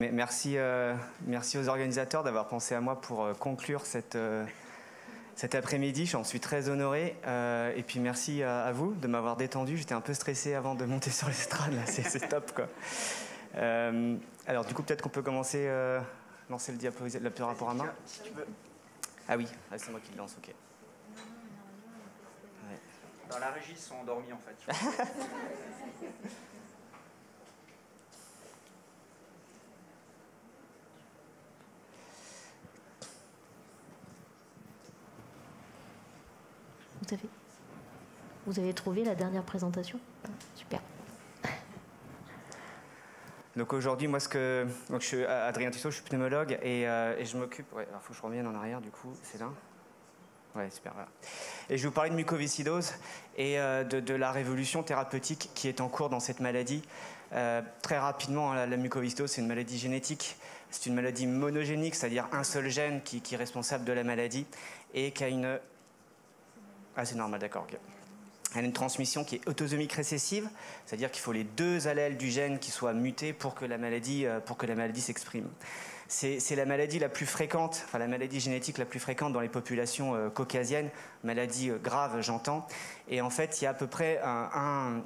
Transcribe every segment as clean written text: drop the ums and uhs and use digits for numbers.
Merci, merci aux organisateurs d'avoir pensé à moi pour conclure cet après-midi. J'en suis très honoré. Et puis merci à vous de m'avoir détendu. J'étais un peu stressé avant de monter sur l'estrade. C'est top, quoi. Alors du coup, peut-être qu'on peut commencer, lancer le diaporama. Si tu veux. Ah oui, c'est moi qui le lance, ok. Ouais. Dans la régie, ils sont endormis en fait. Vous avez trouvé la dernière présentation? Super. Donc aujourd'hui, moi, donc je suis Adrien Tussaud, je suis pneumologue et je m'occupe. Ouais, alors faut que je revienne en arrière, du coup, c'est là. Ouais, super. Voilà. Et je vais vous parler de mucoviscidose et de la révolution thérapeutique qui est en cours dans cette maladie. Très rapidement, la mucoviscidose, c'est une maladie génétique. C'est une maladie monogénique, c'est-à-dire un seul gène qui est responsable de la maladie et qui a une... Ah, c'est normal, d'accord. Okay. Elle a une transmission qui est autosomique récessive, c'est-à-dire qu'il faut les deux allèles du gène qui soient mutés pour que la maladie s'exprime. C'est la maladie la plus fréquente, enfin la maladie génétique la plus fréquente dans les populations caucasiennes, maladie grave, j'entends. Et en fait, il y a à peu près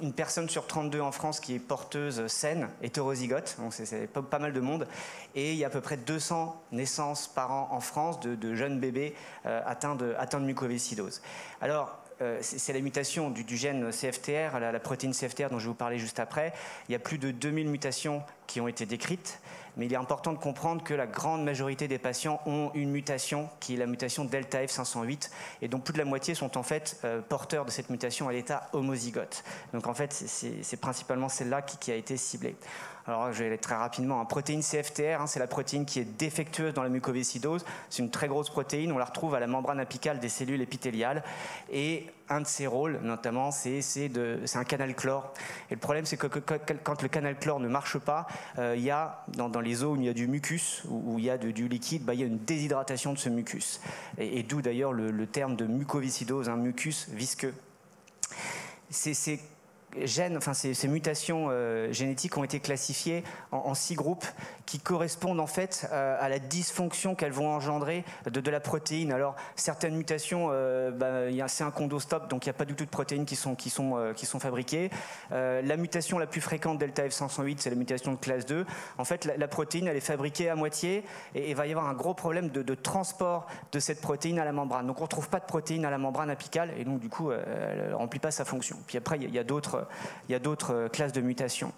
une personne sur 32 en France qui est porteuse saine, hétérozygote, donc c'est pas mal de monde. Et il y a à peu près 200 naissances par an en France de jeunes bébés atteints de mucoviscidose. Alors, c'est la mutation du gène CFTR, la protéine CFTR dont je vais vous parler juste après. Il y a plus de 2000 mutations qui ont été décrites, mais il est important de comprendre que la grande majorité des patients ont une mutation qui est la mutation delta F508, et dont plus de la moitié sont en fait porteurs de cette mutation à l'état homozygote. Donc en fait, c'est principalement celle-là qui a été ciblée. Alors je vais aller très rapidement. Protéine CFTR, c'est la protéine qui est défectueuse dans la mucoviscidose. C'est une très grosse protéine, on la retrouve à la membrane apicale des cellules épithéliales. Et un de ses rôles, notamment, c'est un canal chlore. Et le problème, c'est que quand le canal chlore ne marche pas, il y a, dans les os où il y a du mucus, où il y a du liquide, il y a une déshydratation de ce mucus. Et d'où d'ailleurs le terme de mucoviscidose, un mucus visqueux. Ces mutations génétiques ont été classifiées en 6 groupes qui correspondent en fait à la dysfonction qu'elles vont engendrer de la protéine. Alors certaines mutations, c'est un condostop, donc il n'y a pas du tout de protéines qui sont fabriquées. La mutation la plus fréquente delta F508, c'est la mutation de classe 2. En fait, la protéine, elle est fabriquée à moitié et il va y avoir un gros problème de transport de cette protéine à la membrane. Donc on ne retrouve pas de protéine à la membrane apicale et donc du coup, elle ne remplit pas sa fonction. Puis après, il y a d'autres classes de mutations.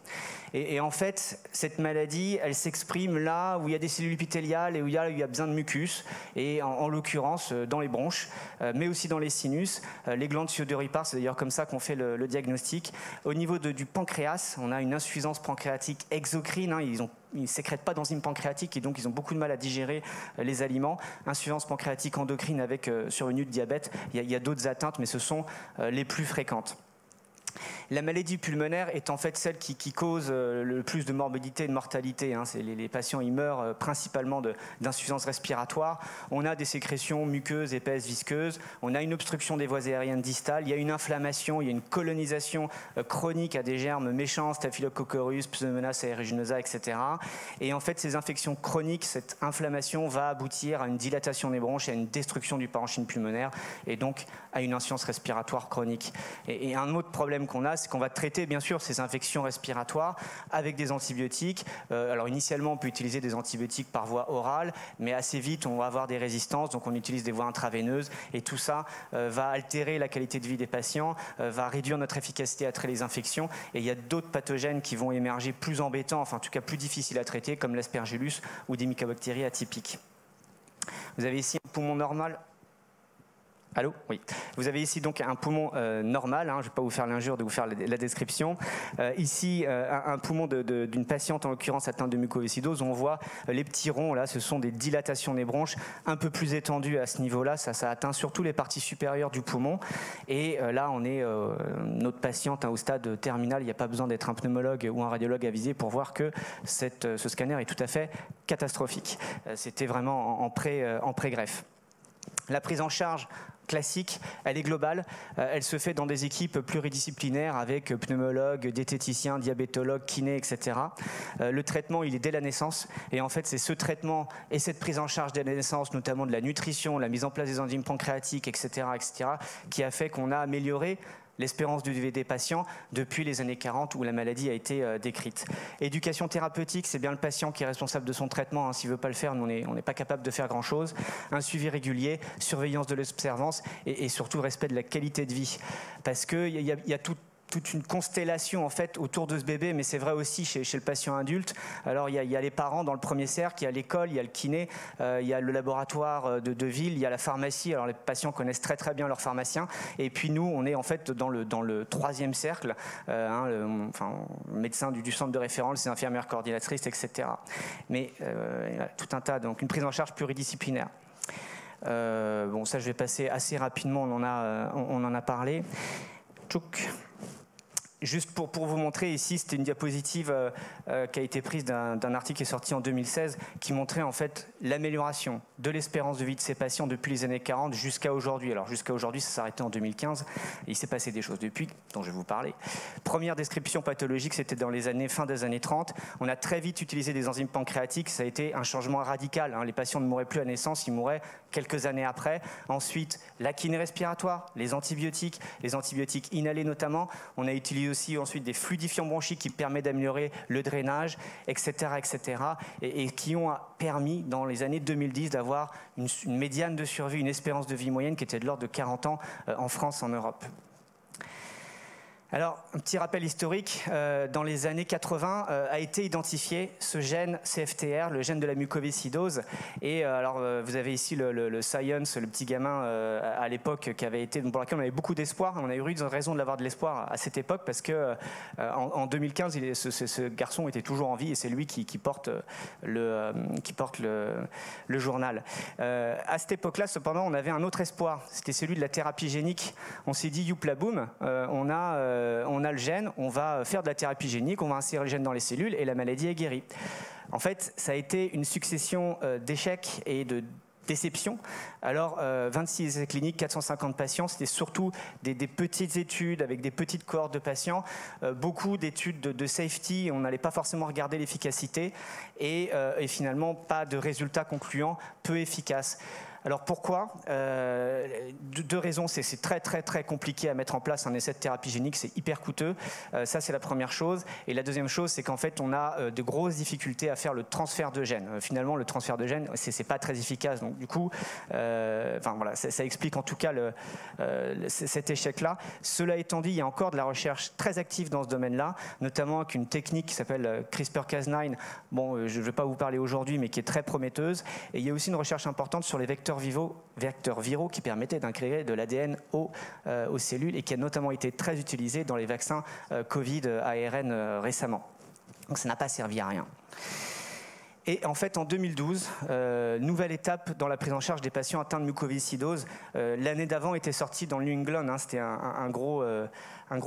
Et en fait, cette maladie, elle s'exprime là où il y a des cellules épithéliales et où il y a besoin de mucus, et en l'occurrence dans les bronches, mais aussi dans les sinus. Les glandes sudorypares, c'est d'ailleurs comme ça qu'on fait le diagnostic. Au niveau du pancréas, on a une insuffisance pancréatique exocrine, ils ne sécrètent pas d'enzymes pancréatiques et donc ils ont beaucoup de mal à digérer les aliments. Insuffisance pancréatique endocrine avec survenue de diabète. Il y a d'autres atteintes, mais ce sont les plus fréquentes. La maladie pulmonaire est en fait celle qui cause le plus de morbidité et de mortalité. Les patients ils meurent principalement d'insuffisance respiratoire. On a des sécrétions muqueuses, épaisses, visqueuses. On a une obstruction des voies aériennes distales. Il y a une inflammation, il y a une colonisation chronique à des germes méchants, Staphylococcus aureus, Pseudomonas aeruginosa, etc. Et en fait, ces infections chroniques, cette inflammation va aboutir à une dilatation des bronches, à une destruction du parenchyme pulmonaire et donc à une insuffisance respiratoire chronique. Et un autre problème qu'on a, c'est qu'on va traiter bien sûr ces infections respiratoires avec des antibiotiques. Alors initialement on peut utiliser des antibiotiques par voie orale, mais assez vite on va avoir des résistances, donc on utilise des voies intraveineuses et tout ça va altérer la qualité de vie des patients, va réduire notre efficacité à traiter les infections, et il y a d'autres pathogènes qui vont émerger plus embêtants, enfin en tout cas plus difficiles à traiter, comme l'aspergillus ou des mycobactéries atypiques. Vous avez ici un poumon normal. Allô? Oui. Vous avez ici donc un poumon normal, je ne vais pas vous faire l'injure de vous faire la description. Ici, un poumon d'une patiente, en l'occurrence atteinte de mucoviscidose, où on voit les petits ronds, là, ce sont des dilatations des bronches un peu plus étendues à ce niveau-là, ça atteint surtout les parties supérieures du poumon. Et là, on est notre patiente au stade terminal, il n'y a pas besoin d'être un pneumologue ou un radiologue avisé pour voir que ce scanner est tout à fait catastrophique. C'était vraiment en pré-greffe. La prise en charge classique, elle est globale. Elle se fait dans des équipes pluridisciplinaires avec pneumologues, diététiciens, diabétologues, kinés, etc. Le traitement, il est dès la naissance. Et en fait, c'est ce traitement et cette prise en charge dès la naissance, notamment de la nutrition, la mise en place des enzymes pancréatiques, etc., qui a fait qu'on a amélioré l'espérance de vie des patients depuis les années 40 où la maladie a été décrite. Éducation thérapeutique, c'est bien le patient qui est responsable de son traitement. S'il ne veut pas le faire, nous, on n'est pas capable de faire grand-chose. Un suivi régulier, surveillance de l'observance et surtout respect de la qualité de vie. Parce qu'il y a toute une constellation en fait autour de ce bébé, mais c'est vrai aussi chez le patient adulte. Alors il y a les parents dans le premier cercle, il y a l'école, il y a le kiné, il y a le laboratoire de ville, il y a la pharmacie. Alors les patients connaissent très très bien leur pharmacien. Et puis nous, on est en fait dans le troisième cercle, le médecin du centre de référence, les infirmières coordinatrices, etc. Mais tout un tas, donc une prise en charge pluridisciplinaire. Bon, ça je vais passer assez rapidement, on en a parlé. Tchouk. Juste pour vous montrer ici, c'était une diapositive qui a été prise d'un article qui est sorti en 2016 qui montrait en fait l'amélioration de l'espérance de vie de ces patients depuis les années 40 jusqu'à aujourd'hui. Alors jusqu'à aujourd'hui, ça s'est arrêté en 2015 et il s'est passé des choses depuis dont je vais vous parler. Première description pathologique, c'était dans les fin des années 30. On a très vite utilisé des enzymes pancréatiques, ça a été un changement radical. Les patients ne mouraient plus à naissance, ils mouraient quelques années après. Ensuite, la kiné respiratoire, les antibiotiques inhalés notamment. On a utilisé aussi ensuite des fluidifiants bronchiques qui permettent d'améliorer le drainage, etc. et qui ont permis dans les années 2010 d'avoir une médiane de survie, une espérance de vie moyenne qui était de l'ordre de 40 ans en France, en Europe. Alors, un petit rappel historique, dans les années 80 a été identifié ce gène CFTR, le gène de la mucoviscidose. Et alors, vous avez ici le Science, le petit gamin à l'époque pour lequel on avait beaucoup d'espoir. On a eu raison de l'avoir de l'espoir à cette époque parce que en 2015, ce garçon était toujours en vie et c'est lui qui porte le journal. À cette époque-là, cependant, on avait un autre espoir. C'était celui de la thérapie génique. On s'est dit, youpla boum, on a le gène, on va faire de la thérapie génique, on va insérer le gène dans les cellules et la maladie est guérie. En fait, ça a été une succession d'échecs et de déceptions. Alors, 26 essais cliniques, 450 patients, c'était surtout des petites études avec des petites cohortes de patients, beaucoup d'études de safety, on n'allait pas forcément regarder l'efficacité et finalement pas de résultats concluants, peu efficaces. Alors pourquoi ? Deux raisons, c'est très très très compliqué à mettre en place un essai de thérapie génique, c'est hyper coûteux, ça c'est la première chose. Et la deuxième chose, c'est qu'en fait on a de grosses difficultés à faire le transfert de gènes. Finalement le transfert de gènes, c'est pas très efficace, donc du coup, voilà, ça explique en tout cas cet échec-là. Cela étant dit, il y a encore de la recherche très active dans ce domaine-là, notamment avec une technique qui s'appelle CRISPR-Cas9, bon, je ne vais pas vous parler aujourd'hui, mais qui est très prometteuse. Et il y a aussi une recherche importante sur les vecteurs viraux qui permettaient d'intégrer de l'ADN aux cellules et qui a notamment été très utilisé dans les vaccins Covid ARN récemment. Donc ça n'a pas servi à rien. Et en fait, en 2012, nouvelle étape dans la prise en charge des patients atteints de mucoviscidose. L'année d'avant était sorti dans le New England, c'était un gros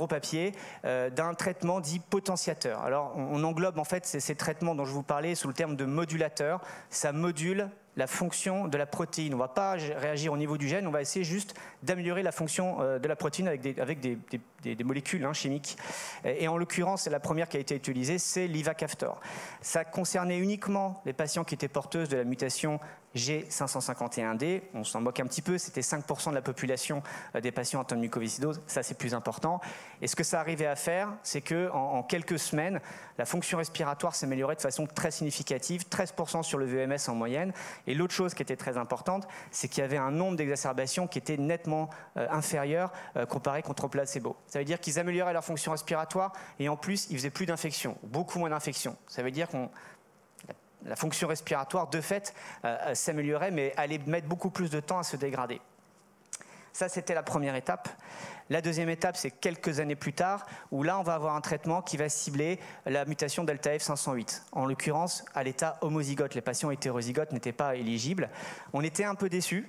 papier, d'un traitement dit potentiateur. Alors, on englobe en fait ces traitements dont je vous parlais sous le terme de modulateur. Ça module la fonction de la protéine. On ne va pas réagir au niveau du gène, on va essayer juste d'améliorer la fonction de la protéine avec des molécules chimiques. Et en l'occurrence, c'est la première qui a été utilisée, c'est l'ivacaftor. Ça concernait uniquement les patients qui étaient porteuses de la mutation G551D. On s'en moque un petit peu, c'était 5% de la population des patients atteints de mucoviscidose. Ça, c'est plus important. Et ce que ça arrivait à faire, c'est qu'en quelques semaines, la fonction respiratoire s'améliorait de façon très significative, 13% sur le VMS en moyenne. Et l'autre chose qui était très importante, c'est qu'il y avait un nombre d'exacerbations qui était nettement inférieur comparé contre placebo. Ça veut dire qu'ils amélioraient leur fonction respiratoire et en plus, ils faisaient plus d'infections, beaucoup moins d'infections. Ça veut dire qu'on la fonction respiratoire, de fait, s'améliorait, mais allait mettre beaucoup plus de temps à se dégrader. Ça, c'était la première étape. La deuxième étape, c'est quelques années plus tard, où là, on va avoir un traitement qui va cibler la mutation delta F508. En l'occurrence, à l'état homozygote, les patients hétérozygotes n'étaient pas éligibles. On était un peu déçus,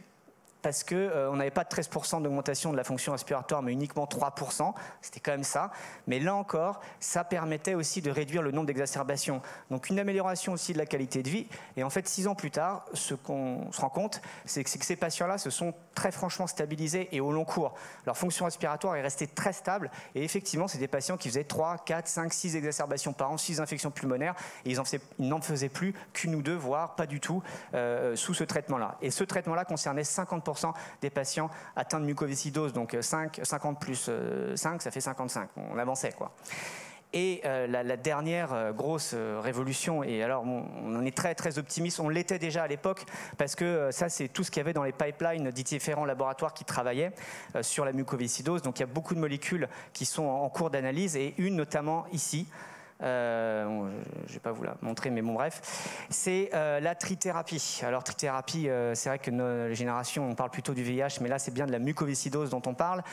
parce qu'on n'avait pas de 13% d'augmentation de la fonction respiratoire, mais uniquement 3%. C'était quand même ça. Mais là encore, ça permettait aussi de réduire le nombre d'exacerbations. Donc une amélioration aussi de la qualité de vie. Et en fait, 6 ans plus tard, ce qu'on se rend compte, c'est que ces patients-là se sont très franchement stabilisés et au long cours. Leur fonction respiratoire est restée très stable. Et effectivement, c'est des patients qui faisaient 3, 4, 5, 6 exacerbations par an, 6 infections pulmonaires. Et ils n'en faisaient plus qu'une ou deux, voire pas du tout, sous ce traitement-là. Et ce traitement-là concernait 50% des patients atteints de mucoviscidose. Donc 50 plus 5, ça fait 55. On avançait, quoi. Et la dernière grosse révolution, et alors on en est très très optimiste, on l'était déjà à l'époque, parce que ça c'est tout ce qu'il y avait dans les pipelines des différents laboratoires qui travaillaient sur la mucoviscidose. Donc il y a beaucoup de molécules qui sont en cours d'analyse, et une notamment ici. Je ne vais pas vous la montrer, mais bon bref, c'est la trithérapie. Alors trithérapie, c'est vrai que nos générations, on parle plutôt du VIH, mais là c'est bien de la mucoviscidose dont on parle.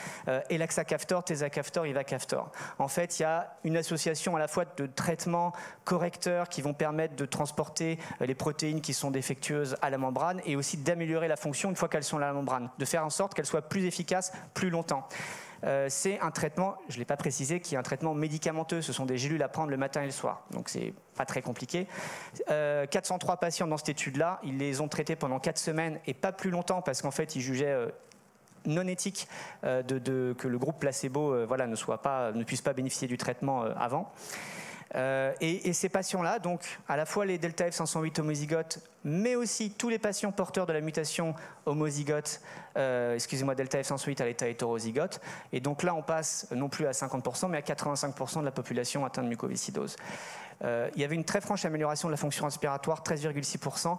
Elaxacaftor, Tezacaftor, Ivacaftor. En fait, il y a une association à la fois de traitements correcteurs qui vont permettre de transporter les protéines qui sont défectueuses à la membrane, et aussi d'améliorer la fonction une fois qu'elles sont à la membrane, de faire en sorte qu'elles soient plus efficaces plus longtemps. C'est un traitement, je ne l'ai pas précisé, qui est un traitement médicamenteux. Ce sont des gélules à prendre le matin et le soir. Donc c'est pas très compliqué. 403 patients dans cette étude-là, ils les ont traités pendant 4 semaines et pas plus longtemps, parce qu'en fait ils jugeaient non éthique que le groupe placebo ne puisse pas bénéficier du traitement avant. Et ces patients-là, donc à la fois les delta F508 homozygotes, mais aussi tous les patients porteurs de la mutation homozygote, delta F508 à l'état hétérozygote. Et donc là, on passe non plus à 50%, mais à 85% de la population atteinte de mucoviscidose. Il y avait une très franche amélioration de la fonction respiratoire, 13,6%,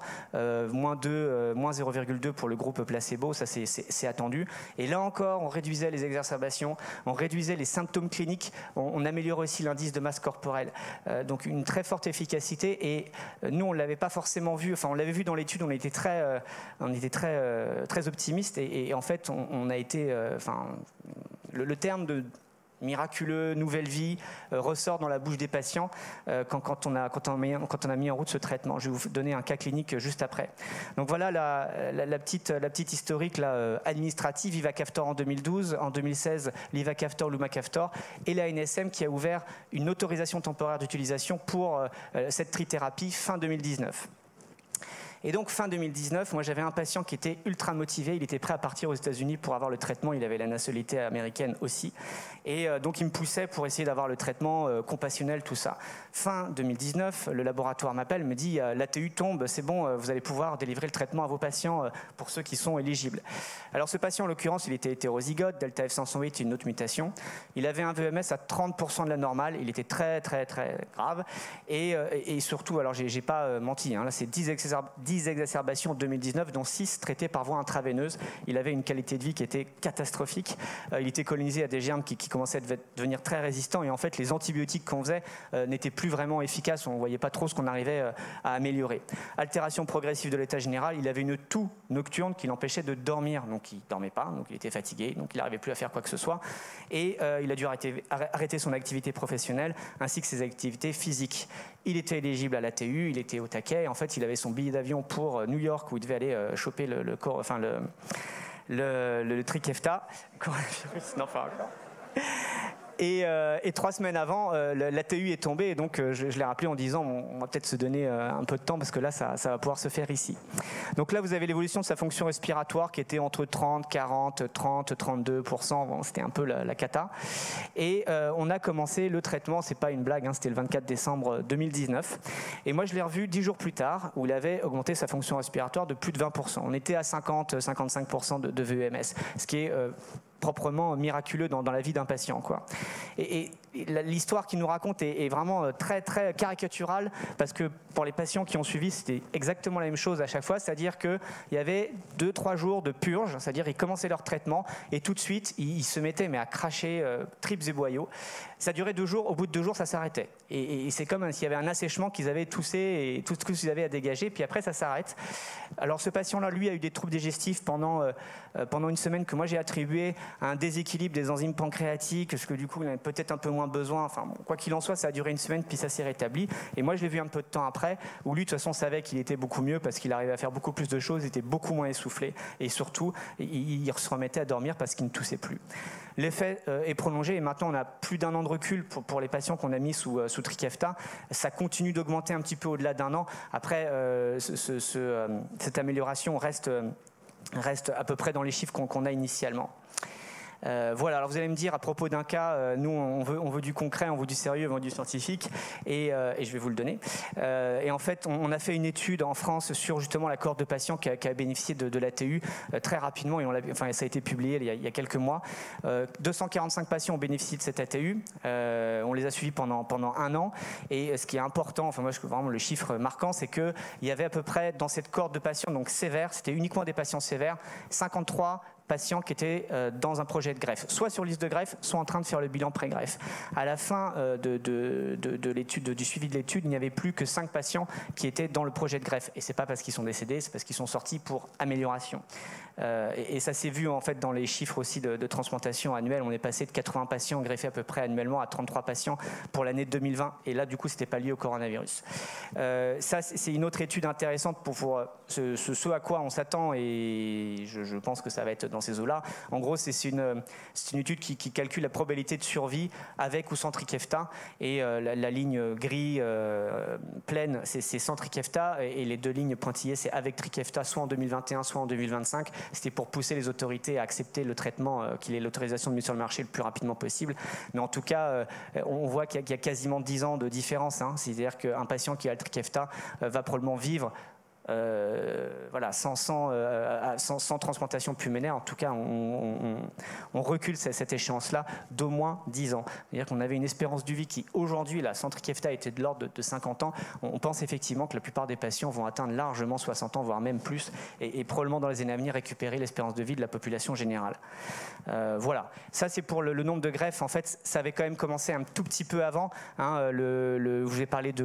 moins 0,2 pour le groupe placebo, ça c'est attendu. Et là encore, on réduisait les exacerbations, on réduisait les symptômes cliniques, on améliorait aussi l'indice de masse corporelle. Donc une très forte efficacité, et nous on ne l'avait pas forcément vu, enfin on l'avait vu dans l'étude, on était très optimiste, et en fait on a été, le terme de miraculeux, nouvelle vie, ressort dans la bouche des patients quand on a mis en route ce traitement. Je vais vous donner un cas clinique juste après. Donc voilà la petite historique là, administrative. Ivacaftor en 2012, en 2016 l'Ivacaftor, l'Umacaftor, et la NSM qui a ouvert une autorisation temporaire d'utilisation pour cette trithérapie fin 2019. Et donc fin 2019, moi j'avais un patient qui était ultra motivé, il était prêt à partir aux États-Unis pour avoir le traitement, il avait la nationalité américaine aussi, et donc il me poussait pour essayer d'avoir le traitement compassionnel, tout ça. Fin 2019, le laboratoire m'appelle, me dit l'ATU tombe, c'est bon, vous allez pouvoir délivrer le traitement à vos patients pour ceux qui sont éligibles. Alors ce patient en l'occurrence, il était hétérozygote, delta F508, une autre mutation, il avait un VMS à 30% de la normale, il était très très très grave, et surtout, alors j'ai pas menti, hein, là c'est 10 exacerbations en 2019, dont 6 traitées par voie intraveineuse. Il avait une qualité de vie qui était catastrophique. Il était colonisé à des germes qui commençaient à devenir très résistants, et en fait les antibiotiques qu'on faisait n'étaient plus vraiment efficaces, on ne voyait pas trop ce qu'on arrivait à améliorer. Altération progressive de l'état général, il avait une toux nocturne qui l'empêchait de dormir, donc il ne dormait pas, donc il était fatigué, donc il n'arrivait plus à faire quoi que ce soit, et il a dû arrêter son activité professionnelle ainsi que ses activités physiques. Il était éligible à l'ATU, il était au taquet, et en fait il avait son billet d'avion pour New York où il devait aller choper le Trikefta, coronavirus, non, enfin encore. Et 3 semaines avant, l'ATU est tombée, et donc je l'ai rappelé en disant on va peut-être se donner un peu de temps parce que là ça va pouvoir se faire ici. Donc là vous avez l'évolution de sa fonction respiratoire qui était entre 30, 40, 30, 32%, bon, c'était un peu la cata. Et on a commencé le traitement, c'est pas une blague, hein, c'était le 24 décembre 2019. Et moi je l'ai revu 10 jours plus tard où il avait augmenté sa fonction respiratoire de plus de 20%. On était à 50-55% de VEMS, ce qui est proprement miraculeux dans la vie d'un patient, quoi. Et l'histoire qu'il nous raconte est vraiment très très caricaturale, parce que pour les patients qui ont suivi, c'était exactement la même chose à chaque fois, c'est-à-dire qu'il y avait 2-3 jours de purge, c'est-à-dire ils commençaient leur traitement et tout de suite ils se mettaient à cracher tripes et boyaux. Ça durait 2 jours, au bout de 2 jours ça s'arrêtait, et c'est comme s'il y avait un assèchement qu'ils avaient toussé et tout ce qu'ils avaient à dégager, puis après ça s'arrête. Alors ce patient-là, lui, a eu des troubles digestifs pendant une semaine que moi j'ai attribué à un déséquilibre des enzymes pancréatiques, parce que du coup il en avait peut-être un peu moins moins besoin. Enfin, bon, quoi qu'il en soit, ça a duré une semaine, puis ça s'est rétabli. Et moi, je l'ai vu un peu de temps après, où lui, de toute façon, savait qu'il était beaucoup mieux parce qu'il arrivait à faire beaucoup plus de choses, il était beaucoup moins essoufflé. Et surtout, il se remettait à dormir parce qu'il ne toussait plus. L'effet est prolongé et maintenant on a plus d'1 an de recul pour les patients qu'on a mis sous Trikafta. Ça continue d'augmenter un petit peu au-delà d'1 an. Après, cette amélioration reste à peu près dans les chiffres qu'on a initialement. Voilà, alors vous allez me dire à propos d'un cas, nous on veut du concret, on veut du sérieux, on veut du scientifique et je vais vous le donner. Et en fait, on a fait une étude en France sur justement la cohorte de patients qui a bénéficié de l'ATU très rapidement et ça a été publié il y a quelques mois. 245 patients ont bénéficié de cette ATU, on les a suivis pendant 1 an et ce qui est important, enfin moi je trouve vraiment le chiffre marquant, c'est qu'il y avait à peu près dans cette cohorte de patients donc sévères, c'était uniquement des patients sévères, 53 patients qui étaient dans un projet de greffe, soit sur liste de greffe, soit en train de faire le bilan pré-greffe. À la fin de l'étude, du suivi de l'étude, il n'y avait plus que 5 patients qui étaient dans le projet de greffe. Et c'est pas parce qu'ils sont décédés, c'est parce qu'ils sont sortis pour amélioration. Et ça s'est vu en fait dans les chiffres aussi de transplantation annuelle. On est passé de 80 patients greffés à peu près annuellement à 33 patients pour l'année 2020. Et là, du coup, c'était pas lié au coronavirus. Ça, c'est une autre étude intéressante pour ce à quoi on s'attend. Et je pense que ça va être dans ces eaux-là. En gros, c'est une étude qui calcule la probabilité de survie avec ou sans Trikafta. Et la ligne gris pleine, c'est sans Trikafta. Et les 2 lignes pointillées, c'est avec Trikafta, soit en 2021, soit en 2025. C'était pour pousser les autorités à accepter le traitement, qu'il ait l'autorisation de mise sur le marché le plus rapidement possible. Mais en tout cas, on voit qu'il y a quasiment 10 ans de différence. Hein. C'est-à-dire qu'un patient qui a le Trikafta va probablement vivre voilà, sans transplantation pulmonaire. En tout cas, on recule cette échéance-là d'au moins 10 ans. C'est-à-dire qu'on avait une espérance de vie qui, aujourd'hui, la sans Trikafta était de l'ordre de 50 ans. On pense effectivement que la plupart des patients vont atteindre largement 60 ans, voire même plus, et probablement dans les années à venir récupérer l'espérance de vie de la population générale. Voilà. Ça, c'est pour le nombre de greffes. En fait, ça avait quand même commencé un tout petit peu avant. Hein, je vous ai parlé de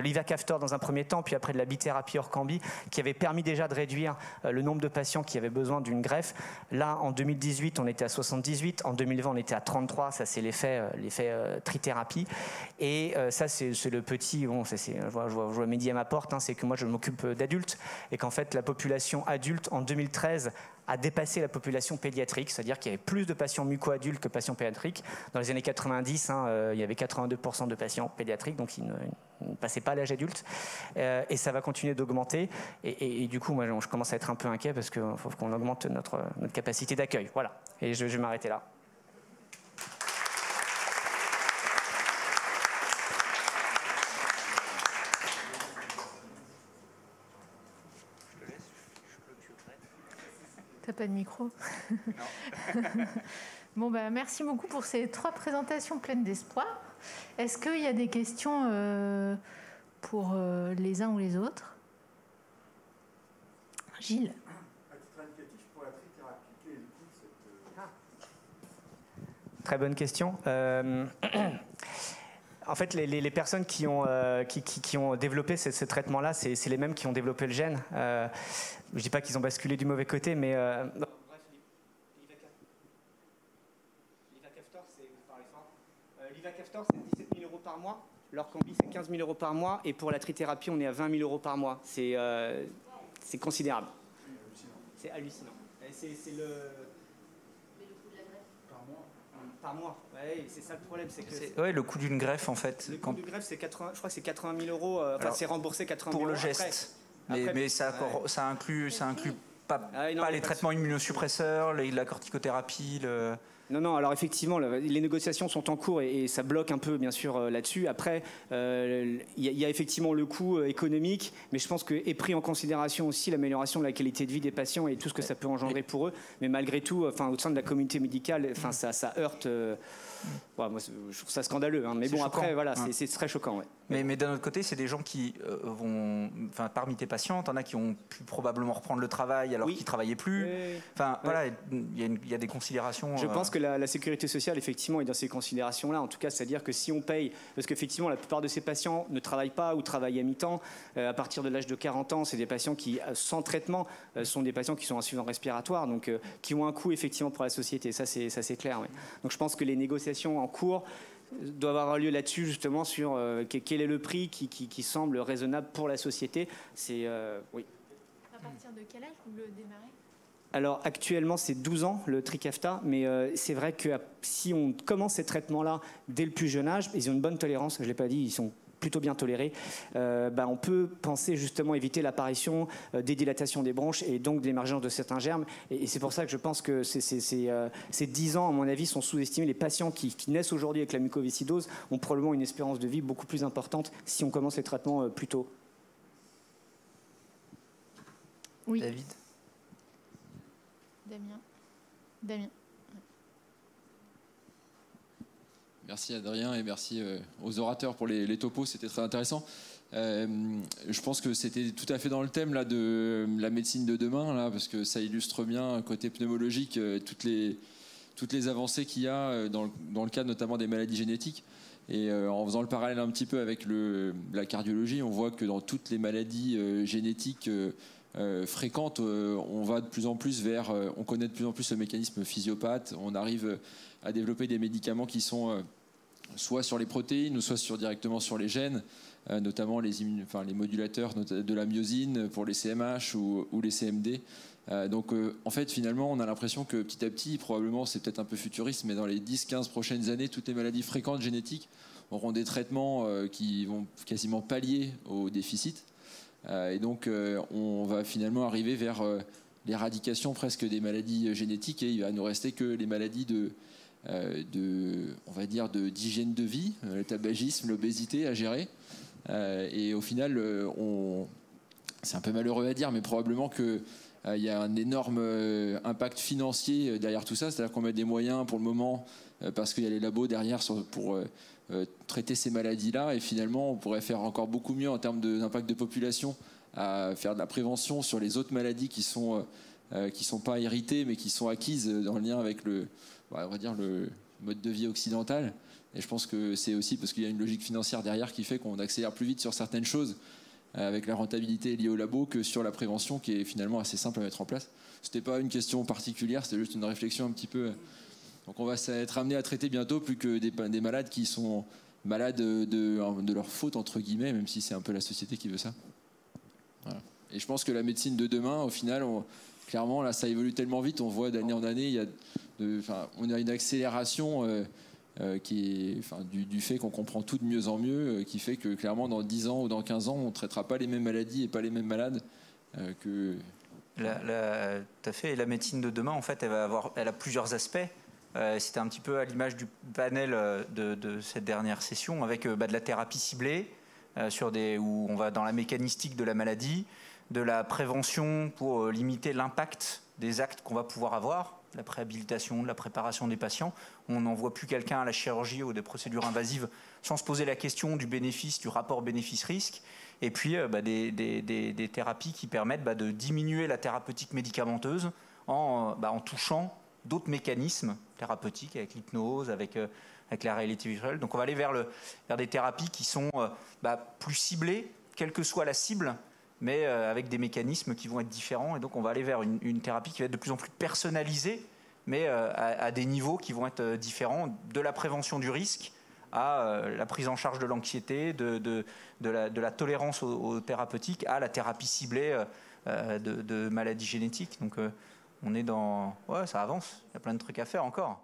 l'ivacaftor dans un premier temps, puis après de la bithérapie Orkambi, qui avait permis déjà de réduire le nombre de patients qui avaient besoin d'une greffe. Là, en 2018, on était à 78, en 2020, on était à 33, ça c'est l'effet trithérapie. Et ça, c'est le petit, bon, je vois Mehdi à ma porte, hein, c'est que moi je m'occupe d'adultes, et qu'en fait la population adulte, en 2013, a dépassé la population pédiatrique, c'est-à-dire qu'il y avait plus de patients muco-adultes que patients pédiatriques. Dans les années 90, il y avait 82% de patients pédiatriques, donc ils ne passaient pas l'âge adulte. Et ça va continuer d'augmenter. Et du coup, moi, je commence à être un peu inquiet parce qu'il faut qu'on augmente notre capacité d'accueil. Voilà. Et je vais m'arrêter là. T'as pas de micro? Non. Bon, merci beaucoup pour ces 3 présentations pleines d'espoir. Est-ce qu'il y a des questions pour les uns ou les autres? Gilles. À titre indicatif, pour la trithérapie, quel est le coût de cette... Très bonne question. En fait, les personnes qui ont développé ce traitement-là, c'est les mêmes qui ont développé le gène. Je ne dis pas qu'ils ont basculé du mauvais côté, mais... Bref, l'ivacaftor, c'est 17 000 € par mois. L'Orkambi, c'est 15 000 € par mois. Et pour la trithérapie, on est à 20 000 € par mois. C'est considérable. C'est hallucinant. C'est le... Par mois, ouais, c'est ça le problème. Ouais, le coût d'une greffe en fait. Le coût d'une greffe, c'est 80, je crois que c'est 80 000 €. Enfin, c'est remboursé 80 000 € pour le geste. Mais ça inclut pas les traitements immunosuppresseurs, la corticothérapie. Non, alors effectivement, les négociations sont en cours et ça bloque un peu, bien sûr, là-dessus. Après, il y a effectivement le coût économique, mais je pense qu'est pris en considération aussi l'amélioration de la qualité de vie des patients et tout ce que ça peut engendrer pour eux. Mais malgré tout, au sein de la communauté médicale, ça heurte. Moi, je trouve ça scandaleux. Hein. Mais bon, choquant. Après, voilà, c'est très choquant. Ouais. Mais d'un autre côté, c'est des gens qui vont... Enfin, parmi tes patients, t'en as qui ont pu probablement reprendre le travail alors qu'ils ne travaillaient plus. Voilà, il y a des considérations... Je pense que que la sécurité sociale, effectivement, est dans ces considérations-là. En tout cas, c'est-à-dire que si on paye, parce qu'effectivement, la plupart de ces patients ne travaillent pas ou travaillent à mi-temps. À partir de l'âge de 40 ans, c'est des patients qui, sans traitement, sont des patients qui sont insuffisants respiratoires, donc qui ont un coût, effectivement, pour la société. Ça, c'est clair. Oui. Donc, je pense que les négociations en cours doivent avoir lieu là-dessus, justement, sur quel est le prix qui semble raisonnable pour la société. C'est... oui. À partir de quel âge vous le démarrez ? Alors actuellement c'est 12 ans le Trikafta, mais c'est vrai que si on commence ces traitements-là dès le plus jeune âge, ils ont une bonne tolérance, je ne l'ai pas dit, ils sont plutôt bien tolérés, on peut penser justement éviter l'apparition des dilatations des bronches et donc de l'émergence de certains germes. Et c'est pour ça que je pense que ces 10 ans, à mon avis, sont sous-estimés. Les patients qui naissent aujourd'hui avec la mucoviscidose ont probablement une espérance de vie beaucoup plus importante si on commence les traitements plus tôt. Oui. David. Damien. Merci Adrien et merci aux orateurs pour les topos, c'était très intéressant. Je pense que c'était tout à fait dans le thème là, de la médecine de demain, là, parce que ça illustre bien côté pneumologique toutes les avancées qu'il y a dans le cadre notamment des maladies génétiques. Et en faisant le parallèle un petit peu avec la cardiologie, on voit que dans toutes les maladies génétiques fréquentes, on va de plus en plus on connaît de plus en plus le mécanisme physiopathe, on arrive à développer des médicaments qui sont soit sur les protéines ou soit directement sur les gènes, notamment les modulateurs de la myosine pour les CMH ou les CMD. Donc en fait finalement on a l'impression que petit à petit, probablement c'est peut-être un peu futuriste, mais dans les 10-15 prochaines années, toutes les maladies fréquentes génétiques auront des traitements qui vont quasiment pallier au déficit. Et donc on va finalement arriver vers l'éradication presque des maladies génétiques et il va nous rester que les maladies on va dire d'hygiène de vie, le tabagisme, l'obésité à gérer. Et au final, c'est un peu malheureux à dire, mais probablement qu'il y a un énorme impact financier derrière tout ça. C'est-à-dire qu'on met des moyens pour le moment parce qu'il y a les labos derrière pour traiter ces maladies-là. Et finalement, on pourrait faire encore beaucoup mieux en termes d'impact de population à faire de la prévention sur les autres maladies qui sont pas héritées, mais qui sont acquises en lien avec le mode de vie occidental. Et je pense que c'est aussi parce qu'il y a une logique financière derrière qui fait qu'on accélère plus vite sur certaines choses avec la rentabilité liée au labo que sur la prévention qui est finalement assez simple à mettre en place. C'était pas une question particulière, c'était juste une réflexion un petit peu. Donc on va être amené à traiter bientôt plus que des malades qui sont malades de leur faute entre guillemets, même si c'est un peu la société qui veut ça. Voilà. Et je pense que la médecine de demain, au final, clairement là ça évolue tellement vite, on voit d'année en année, on a une accélération du fait qu'on comprend tout de mieux en mieux, qui fait que clairement dans 10 ans ou dans 15 ans on ne traitera pas les mêmes maladies et pas les mêmes malades que... Tout à fait. Et la médecine de demain, en fait, elle a plusieurs aspects. C'était un petit peu à l'image du panel de cette dernière session avec de la thérapie ciblée où on va dans la mécanistique de la maladie, de la prévention pour limiter l'impact des actes qu'on va pouvoir avoir, la préhabilitation, de la préparation des patients. On n'envoie plus quelqu'un à la chirurgie ou des procédures invasives sans se poser la question du bénéfice, du rapport bénéfice-risque. Et puis des thérapies qui permettent de diminuer la thérapeutique médicamenteuse en touchant d'autres mécanismes thérapeutiques avec l'hypnose, avec la réalité virtuelle. Donc on va aller vers des thérapies qui sont plus ciblées, quelle que soit la cible, mais avec des mécanismes qui vont être différents. Et donc on va aller vers une thérapie qui va être de plus en plus personnalisée, mais à des niveaux qui vont être différents, de la prévention du risque à la prise en charge de l'anxiété, de la tolérance aux thérapeutiques, à la thérapie ciblée de maladies génétiques. Donc on est dans... Ouais, ça avance, il y a plein de trucs à faire encore.